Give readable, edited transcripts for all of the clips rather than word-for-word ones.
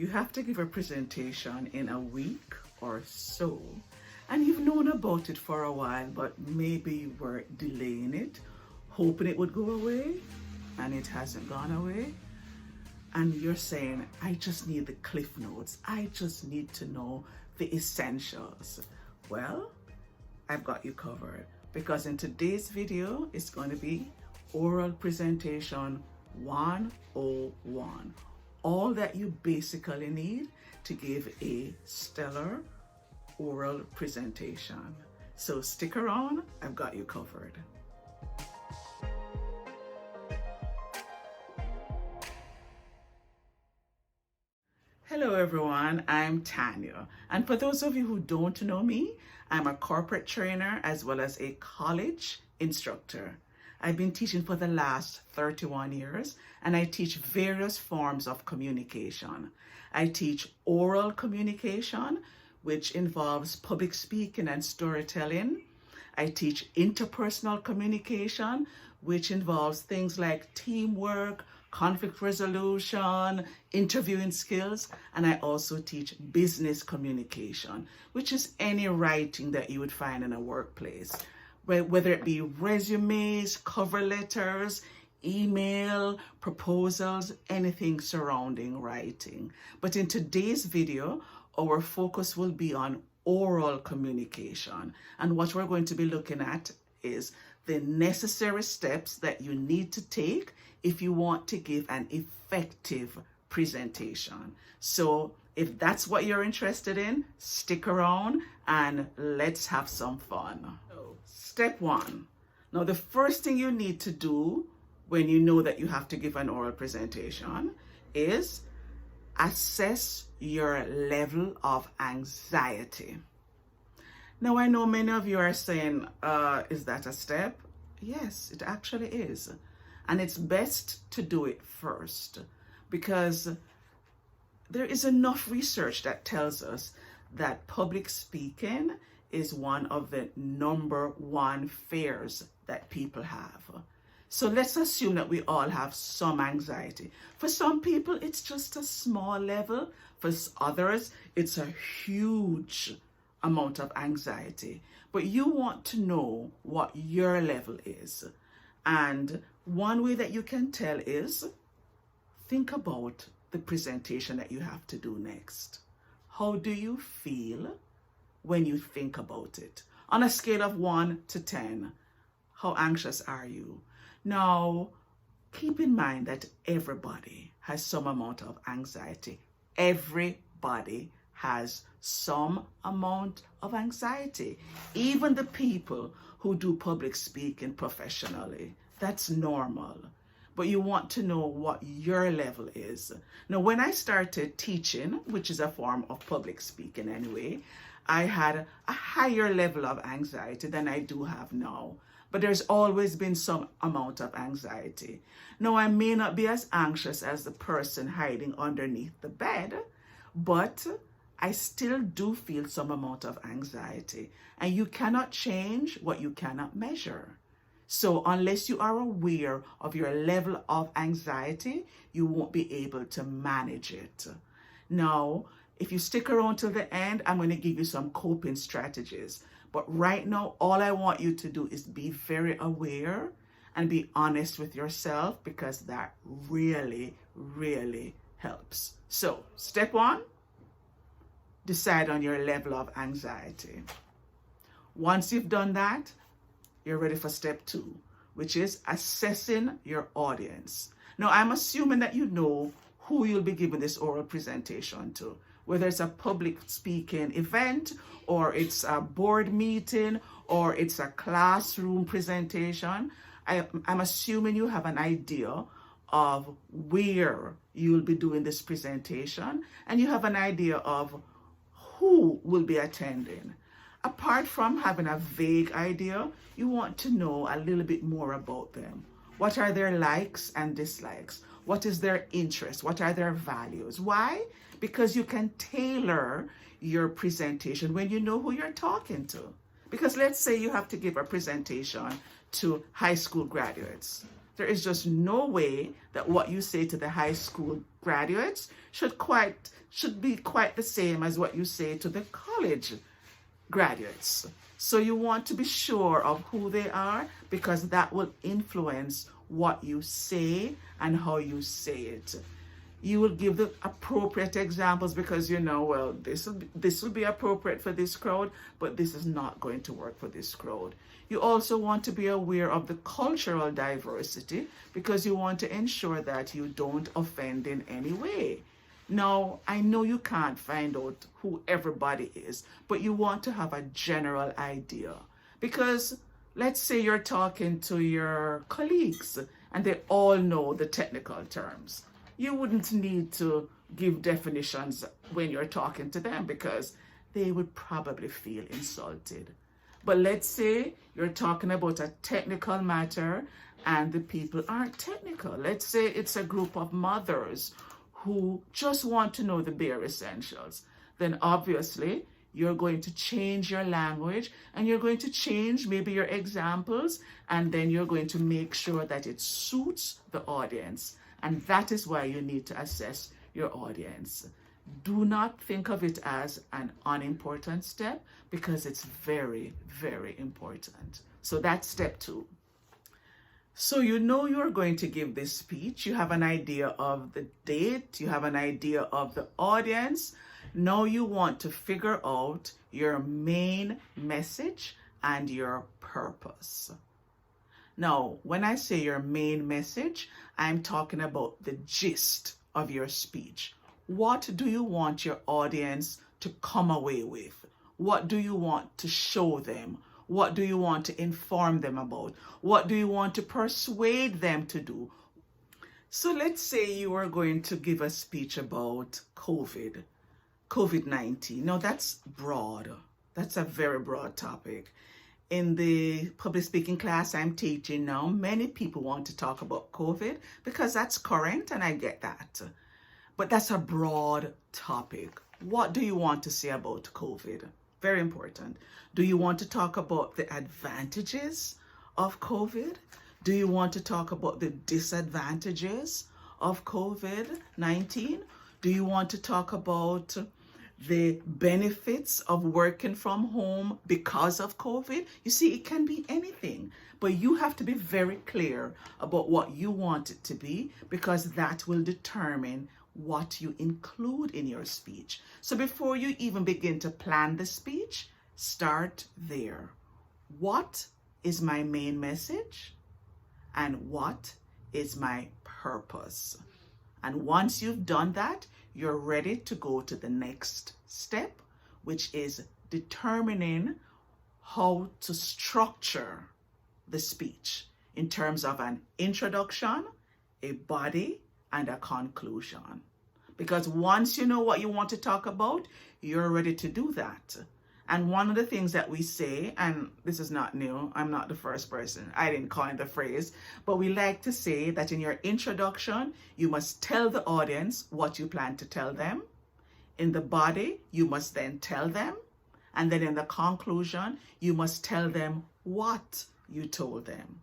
You have to give a presentation in a week or so, and you've known about it for a while, but maybe you were delaying it, hoping it would go away, and it hasn't gone away. And you're saying, I just need the cliff notes. I just need to know the essentials. Well, I've got you covered, because in today's video, it's going to be Oral Presentation 101. All that you basically need to give a stellar oral presentation. So stick around, I've got you covered. Hello everyone, I'm Tanya. And for those of you who don't know me, I'm a corporate trainer as well as a college instructor. I've been teaching for the last 31 years, and I teach various forms of communication. I teach oral communication, which involves public speaking and storytelling. I teach interpersonal communication, which involves things like teamwork, conflict resolution, interviewing skills, and I also teach business communication, which is any writing that you would find in a workplace, whether it be resumes, cover letters, email, proposals, anything surrounding writing. But in today's video, our focus will be on oral communication. And what we're going to be looking at is the necessary steps that you need to take if you want to give an effective presentation. So if that's what you're interested in, stick around and let's have some fun. Step one. Now, the first thing you need to do when you know that you have to give an oral presentation is assess your level of anxiety. Now, I know many of you are saying, is that a step? Yes, it actually is. And it's best to do it first, because there is enough research that tells us that public speaking is one of the #1 fears that people have. So let's assume that we all have some anxiety. For some people, it's just a small level. For others, it's a huge amount of anxiety. But you want to know what your level is. And one way that you can tell is think about the presentation that you have to do next. How do you feel when you think about it? On a scale of 1 to 10, how anxious are you? Now, keep in mind that everybody has some amount of anxiety. Everybody has some amount of anxiety. Even the people who do public speaking professionally. That's normal. But you want to know what your level is. Now, when I started teaching, which is a form of public speaking anyway, I had a higher level of anxiety than I do have now. But there's always been some amount of anxiety. Now, I may not be as anxious as the person hiding underneath the bed, but I still do feel some amount of anxiety. And you cannot change what you cannot measure. So unless you are aware of your level of anxiety, you won't be able to manage it. Now, if you stick around till the end, I'm going to give you some coping strategies. But right now, all I want you to do is be very aware and be honest with yourself, because that really, really helps. So, step 1, decide on your level of anxiety. Once you've done that, you're ready for step 2, which is assessing your audience. Now, I'm assuming that you know who you'll be giving this oral presentation to, whether it's a public speaking event, or it's a board meeting, or it's a classroom presentation. I'm assuming you have an idea of where you'll be doing this presentation, and you have an idea of who will be attending. Apart from having a vague idea, you want to know a little bit more about them. What are their likes and dislikes? What is their interest? What are their values? Why? Because you can tailor your presentation when you know who you're talking to. Because let's say you have to give a presentation to high school graduates. There is just no way that what you say to the high school graduates should quite should be quite the same as what you say to the college graduates. So you want to be sure of who they are, because that will influence what you say and how you say it. You will give the appropriate examples, because you know, well, this will be appropriate for this crowd, but this is not going to work for this crowd. You also want to be aware of the cultural diversity, because you want to ensure that you don't offend in any way. Now, I know you can't find out who everybody is, but you want to have a general idea. Because let's say you're talking to your colleagues and they all know the technical terms. You wouldn't need to give definitions when you're talking to them, because they would probably feel insulted. But let's say you're talking about a technical matter and the people aren't technical. Let's say it's a group of mothers who just want to know the bare essentials. Then obviously you're going to change your language, and you're going to change maybe your examples, and then you're going to make sure that it suits the audience. And that is why you need to assess your audience. Do not think of it as an unimportant step, because it's very, very important. So that's step 2. So you know you're going to give this speech. You have an idea of the date. You have an idea of the audience. Now you want to figure out your main message and your purpose. Now, when I say your main message, I'm talking about the gist of your speech. What do you want your audience to come away with? What do you want to show them? What do you want to inform them about? What do you want to persuade them to do? So let's say you are going to give a speech about COVID-19. Now that's broad. That's a very broad topic. In the public speaking class I'm teaching now, many people want to talk about COVID because that's current, and I get that. But that's a broad topic. What do you want to say about COVID? Very important. Do you want to talk about the advantages of COVID? Do you want to talk about the disadvantages of COVID-19? Do you want to talk about the benefits of working from home because of COVID? You see, it can be anything, but you have to be very clear about what you want it to be, because that will determine what you include in your speech. So before you even begin to plan the speech, start there. What is my main message? And what is my purpose? And once you've done that, you're ready to go to the next step, which is determining how to structure the speech in terms of an introduction, a body, and a conclusion. Because once you know what you want to talk about, you're ready to do that. And one of the things that we say, and this is not new, I'm not the first person, I didn't coin the phrase, but we like to say that in your introduction, you must tell the audience what you plan to tell them. In the body, you must then tell them. And then in the conclusion, you must tell them what you told them.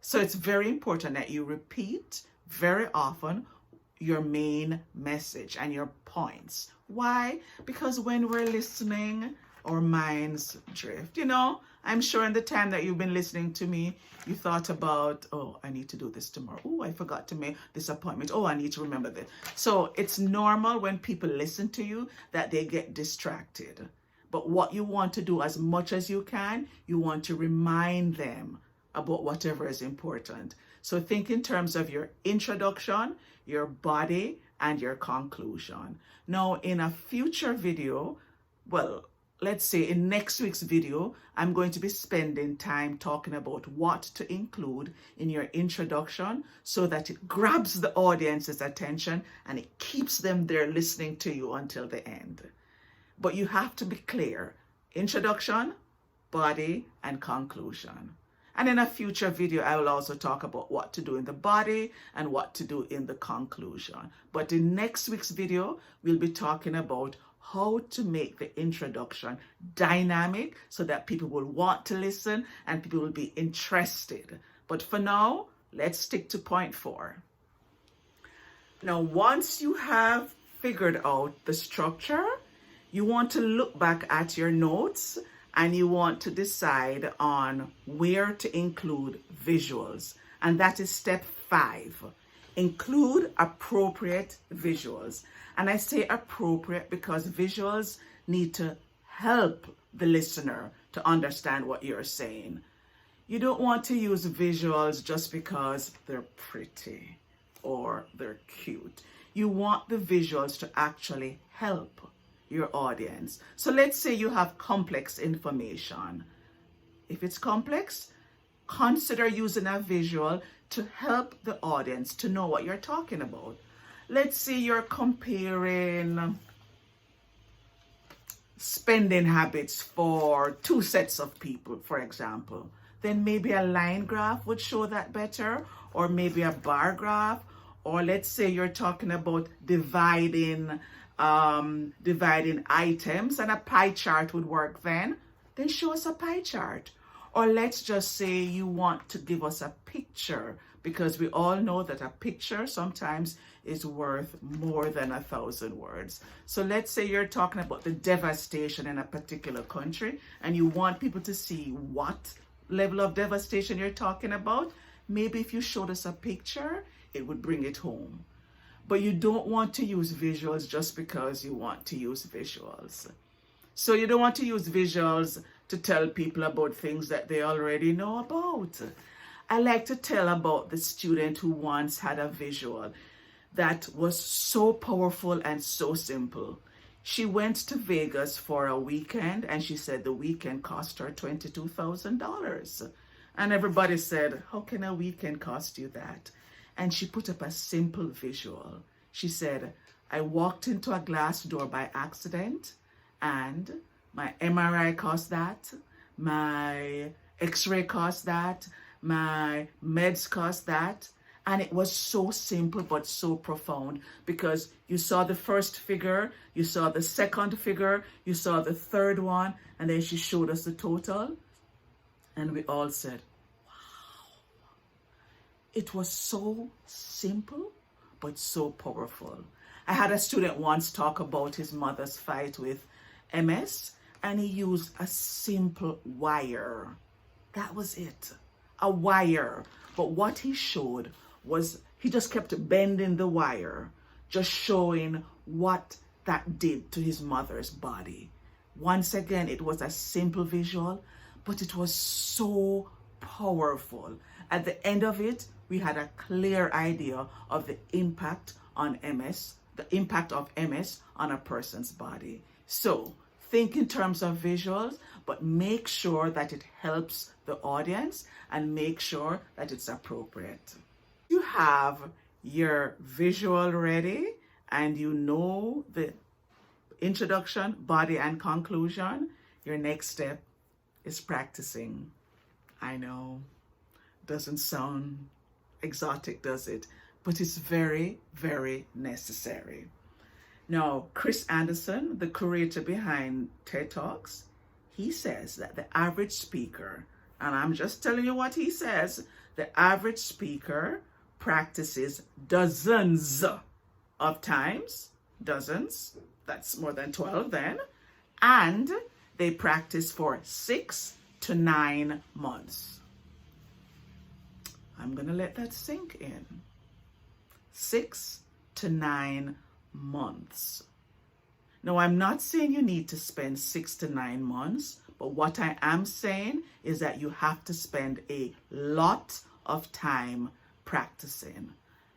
So it's very important that you repeat very often your main message and your points. Why? Because when we're listening, our minds drift. You know, I'm sure in the time that you've been listening to me, you thought about, oh, I need to do this tomorrow. Oh, I forgot to make this appointment. Oh, I need to remember this. So it's normal when people listen to you that they get distracted. But what you want to do as much as you can, you want to remind them about whatever is important. So think in terms of your introduction, your body, and your conclusion. Now, in a future video, well, let's say in next week's video, I'm going to be spending time talking about what to include in your introduction so that it grabs the audience's attention and it keeps them there listening to you until the end. But you have to be clear. Introduction, body, and conclusion. And in a future video, I will also talk about what to do in the body and what to do in the conclusion. But in next week's video, we'll be talking about how to make the introduction dynamic so that people will want to listen and people will be interested. But for now, let's stick to point 4. Now, once you have figured out the structure, you want to look back at your notes and you want to decide on where to include visuals. And that is step 5. Include appropriate visuals. And I say appropriate because visuals need to help the listener to understand what you're saying. You don't want to use visuals just because they're pretty or they're cute. You want the visuals to actually help your audience. So let's say you have complex information. If it's complex, consider using a visual to help the audience to know what you're talking about. Let's say you're comparing spending habits for 2 sets of people, for example. Then maybe a line graph would show that better, or maybe a bar graph. Or let's say you're talking about dividing items, and a pie chart would work then show us a pie chart. Or let's just say you want to give us a picture, because we all know that a picture sometimes is worth more than 1,000 words. So let's say you're talking about the devastation in a particular country and you want people to see what level of devastation you're talking about. Maybe if you showed us a picture, it would bring it home. But you don't want to use visuals just because you want to use visuals. So you don't want to use visuals to tell people about things that they already know about. I like to tell about the student who once had a visual that was so powerful and so simple. She went to Vegas for a weekend and she said the weekend cost her $22,000. And everybody said, how can a weekend cost you that? And she put up a simple visual. She said, I walked into a glass door by accident and my MRI cost that, my X-ray cost that, my meds cost that. And it was so simple but so profound, because you saw the first figure, you saw the second figure, you saw the third one, and then she showed us the total. And we all said, wow. It was so simple but so powerful. I had a student once talk about his mother's fight with MS, and he used a simple wire. That was it, a wire. But what he showed was he just kept bending the wire, just showing what that did to his mother's body. Once again, it was a simple visual, but it was so powerful. At the end of it, we had a clear idea of the impact on MS, the impact of MS on a person's body. So think in terms of visuals, but make sure that it helps the audience and make sure that it's appropriate. You have your visual ready and you know the introduction, body, and conclusion. Your next step is practicing. I know, doesn't sound exotic, does it? But it's very, very necessary. Now, Chris Anderson, the curator behind TED Talks, he says that the average speaker, and I'm just telling you what he says, the average speaker practices dozens of times, dozens, that's more than 12 then, and they practice for 6 to 9 months. I'm going to let that sink in. 6 to 9 months. Now, I'm not saying you need to spend 6 to 9 months, but what I am saying is that you have to spend a lot of time practicing.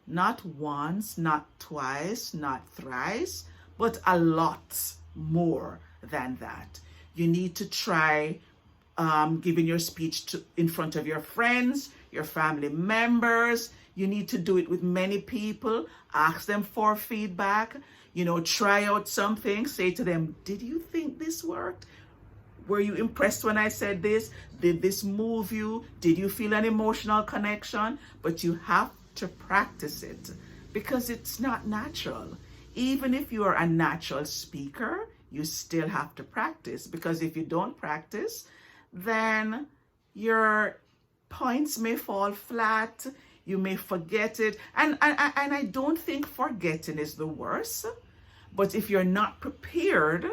Not once, not twice, not thrice, but a lot more than that. You need to try giving your speech in front of your friends, your family members. You need to do it with many people. Ask them for feedback. Try out something. Say to them, did you think this worked? Were you impressed when I said this? Did this move you? Did you feel an emotional connection? But you have to practice it because it's not natural. Even if you are a natural speaker, you still have to practice, because if you don't practice, then your points may fall flat. You may forget it. And I don't think forgetting is the worst, But if you're not prepared,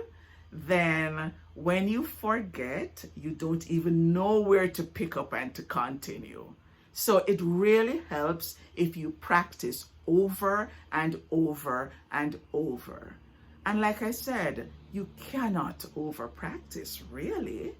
then when you forget, you don't even know where to pick up and to continue. So it really helps if you practice over and over and over. And like I said, you cannot over practice, really.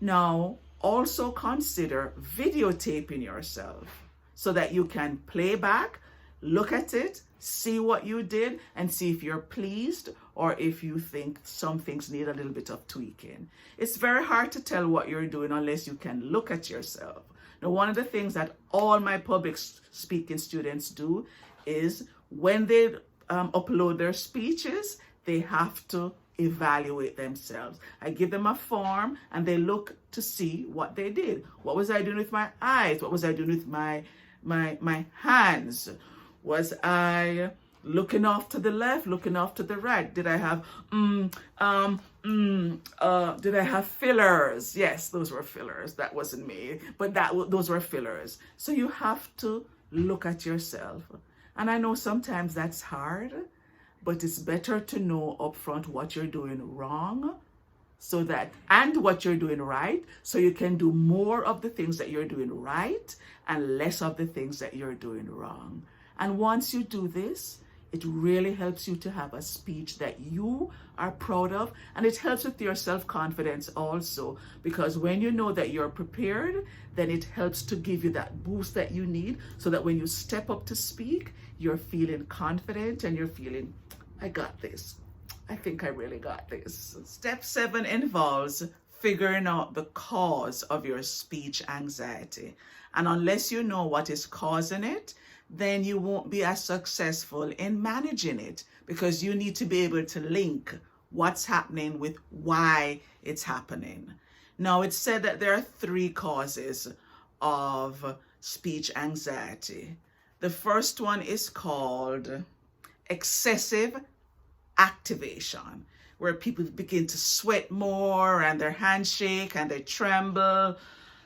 Now, also consider videotaping yourself so that you can play back, look at it, see what you did, and see if you're pleased or if you think some things need a little bit of tweaking. It's very hard to tell what you're doing unless you can look at yourself. Now, one of the things that all my public speaking students do is when they upload their speeches, they have to evaluate themselves. I give them a form and they look to see what they did. What was I doing with my eyes? What was I doing with my hands? Was I looking off to the left, looking off to the right? Did I have did I have fillers? Yes, those were fillers. That wasn't me, but those were fillers. So you have to look at yourself. And I know sometimes that's hard, but it's better to know upfront what you're doing wrong and what you're doing right, so you can do more of the things that you're doing right and less of the things that you're doing wrong. And once you do this, it really helps you to have a speech that you are proud of, and it helps with your self-confidence also, because when you know that you're prepared, then it helps to give you that boost that you need, so that when you step up to speak, you're feeling confident and you're feeling, I got this. I think I really got this. Step 7 involves figuring out the cause of your speech anxiety. And unless you know what is causing it, then you won't be as successful in managing it, because you need to be able to link what's happening with why it's happening. Now, it's said that there are 3 causes of speech anxiety. The first one is called excessive activation, where people begin to sweat more and their hands shake and they tremble,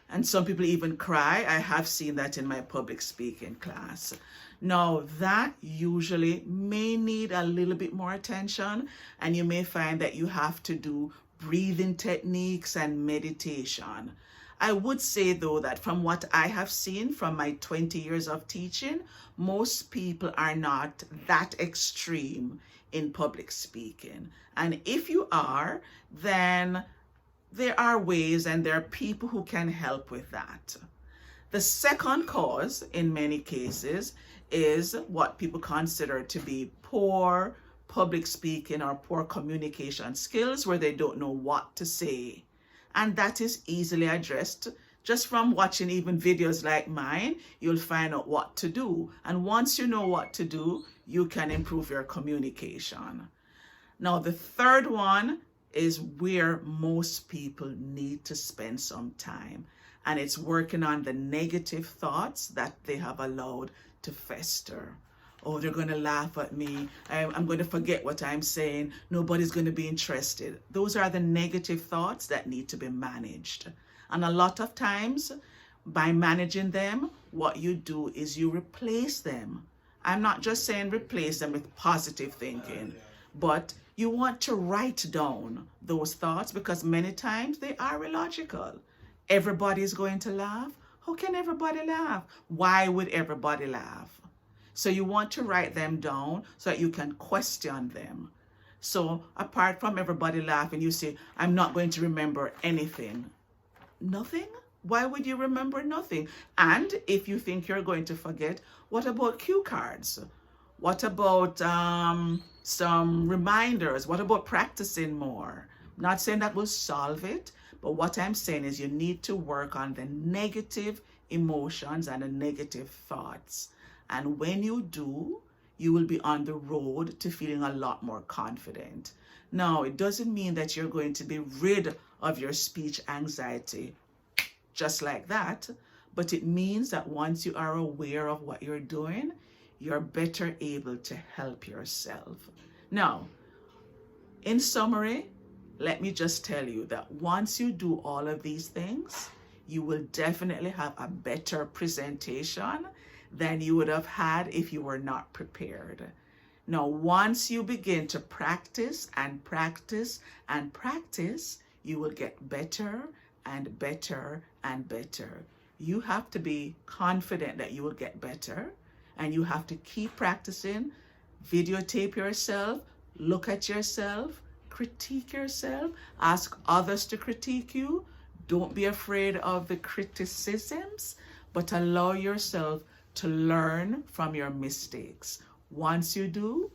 and some people even cry. I have seen that in my public speaking class. Now, that usually may need a little bit more attention, and you may find that you have to do breathing techniques and meditation. I would say, though, that from what I have seen from my 20 years of teaching, most people are not that extreme in public speaking. And if you are, then there are ways and there are people who can help with that. The second cause, in many cases, is what people consider to be poor public speaking or poor communication skills, where they don't know what to say. And that is easily addressed. Just from watching even videos like mine, you'll find out what to do. And once you know what to do, you can improve your communication. Now, the third one is where most people need to spend some time. And it's working on the negative thoughts that they have allowed to fester. Oh, they're going to laugh at me. I'm going to forget what I'm saying. Nobody's going to be interested. Those are the negative thoughts that need to be managed. And a lot of times, by managing them, what you do is you replace them. I'm not just saying replace them with positive thinking, but you want to write down those thoughts, because many times they are illogical. Everybody's going to laugh. How can everybody laugh? Why would everybody laugh? So you want to write them down so that you can question them. So apart from everybody laughing, you say, I'm not going to remember anything. Nothing? Why would you remember nothing? And if you think you're going to forget, what about cue cards? What about some reminders? What about practicing more? I'm not saying that will solve it, but what I'm saying is you need to work on the negative emotions and the negative thoughts. And when you do, you will be on the road to feeling a lot more confident. Now, it doesn't mean that you're going to be rid of your speech anxiety just like that, but it means that once you are aware of what you're doing, you're better able to help yourself. Now, in summary, let me just tell you that once you do all of these things, you will definitely have a better presentation than you would have had if you were not prepared. Now, once you begin to practice and practice and practice, you will get better and better and better. You have to be confident that you will get better, and you have to keep practicing. Videotape yourself, look at yourself, critique yourself, ask others to critique you. Don't be afraid of the criticisms, but allow yourself to learn from your mistakes. Once you do,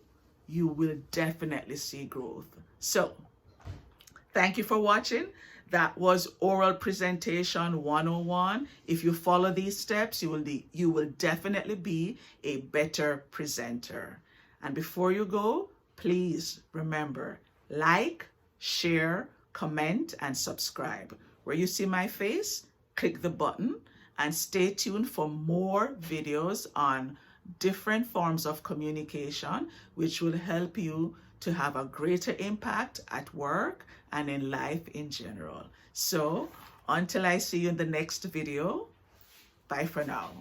you will definitely see growth. So, thank you for watching. That was Oral Presentation 101. If you follow these steps, you will definitely be a better presenter. And before you go, please remember, like, share, comment, and subscribe. Where you see my face, click the button and stay tuned for more videos on different forms of communication, which will help you to have a greater impact at work and in life in general. So until I see you in the next video, bye for now.